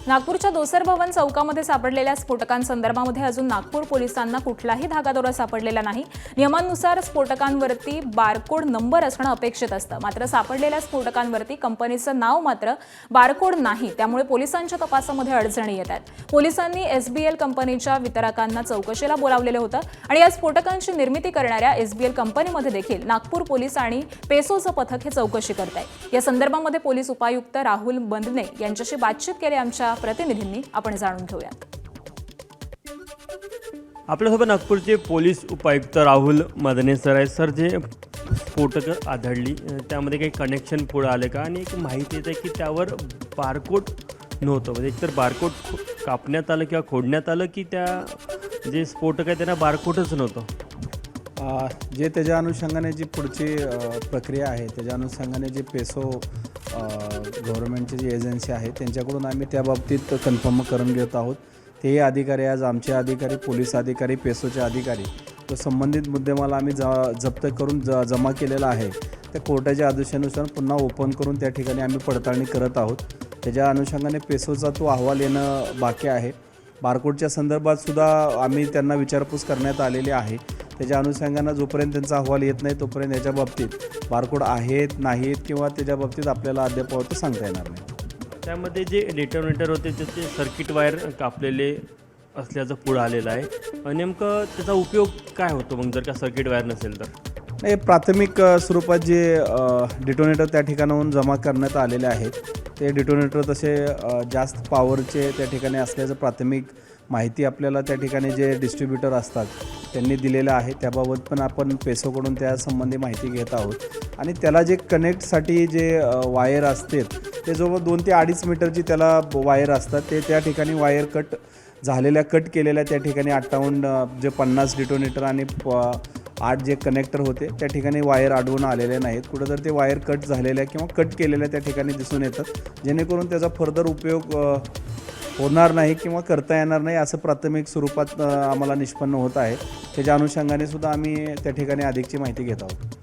नागपूरच्या दोसर भवन चौकामध्ये सापडलेल्या स्फोटकांसंदर्भामध्ये अजून नागपूर पोलिसांना कुठलाही धागादोरा सापडलेला नाही। नियमानुसार स्फोटकांवरती बारकोड नंबर असणं अपेक्षित असतं, मात्र सापडलेल्या स्फोटकांवरती कंपनीचं नाव मात्र बारकोड नाही, त्यामुळे पोलिसांच्या तपासामध्ये अडचणी येत आहेत। पोलिसांनी एसबीएल कंपनीच्या वितरकांना चौकशीला बोलावलेलं होतं आणि या स्फोटकांची निर्मिती करणाऱ्या एसबीएल कंपनीमध्ये देखील नागपूर पोलीस आणि पेसोचं पथक हे चौकशी करत आहे। या संदर्भामध्ये पोलीस उपायुक्त राहुल बंदने यांच्याशी बातचीत केली आमच्या प्रतिनिधींनी, आपण जाणून घेऊयात। आपल्यासोबत नागपूरचे पोलीस उपायुक्त राहुल मदने सर आहेत। सर, जे स्फोटकं आढळली त्यामध्ये काही कनेक्शन पुढे आले का? आणि एक माहिती येते की त्यावर बारकोड नव्हतं, म्हणजे एकतर बारकोड कापण्यात आलं किंवा खोडण्यात आलं की त्या जे स्फोटक आहे त्यांना बारकोडच नव्हतं। जे त्याच्या अनुषंगाने जी पुढची प्रक्रिया आहे, त्याच्या अनुषंगाने जे पेसो गव्हर्नमेंटची जी एजन्सी आहे त्यांच्याकडून आम्ही त्या बाबतीत कन्फर्म करून घेत आहोत। तेही अधिकारी, आज आमचे अधिकारी, पोलीस अधिकारी, पेसोचे अधिकारी, तो संबंधित मुद्देमाल आम्ही जप्त करून जमा केलेला आहे। त्या कोर्टाच्या आदेशानुसार पुन्हा ओपन करून त्या ठिकाणी आम्ही पडताळणी करत आहोत। त्याच्या अनुषंगाने पेसोचा तो अहवाल येणं बाकी आहे। बारकोडच्या संदर्भात सुद्धा आम्ही त्यांना विचारपूस करण्यात आलेली आहे। त्याच्या अनुषंगानं जोपर्यंत त्यांचा अहवाल येत नाही तोपर्यंत याच्या बाबतीत बारकोड आहेत नाहीत किंवा त्याच्या बाबतीत आपल्याला अद्याप सांगता येणार नाही। त्यामध्ये जे डेटोनेटर होते त्याचे सर्किट वायर कापलेले असल्याचं पुढं आलेलं आहे। नेमकं त्याचा उपयोग काय होतो मग जर का सर्किट वायर नसेल तर? नाही, प्राथमिक स्वरूपात जे डिटोनेटर त्या ठिकाणाहून जमा करण्यात आलेले आहेत ते डिटोनेटर तसे जास्त पॉवरचे त्या ठिकाणी असल्याचं प्राथमिक माहिती आपल्याला त्या ठिकाणी जे डिस्ट्रीब्युटर असतात त्यांनी दिलेलं आहे। त्याबाबत पण आपण पेसोकडून त्यासंबंधी माहिती घेत आहोत आणि त्याला जे कनेक्टसाठी जे वायर असतात ते जवळ 2 ते 2.5 मीटरची त्याला वायर असतात, ते त्या ठिकाणी वायर कट केलेल्या त्या ठिकाणी 58 जे 50 डिटोनेटर आणि 8 जे कनेक्टर होते त्या ठिकाणी वायर अडवून आलेले नाहीत। कुठं तर ते वायर कट झालेल्या किंवा कट केलेल्या त्या ठिकाणी दिसून येतात, जेणेकरून त्याचा फर्दर उपयोग होणार नाही किंवा करता येणार नाही असं प्राथमिक स्वरूपात आम्हाला निष्पन्न होत आहे। त्याच्या अनुषंगाने सुद्धा आम्ही त्या ठिकाणी अधिकची माहिती घेत आहोत।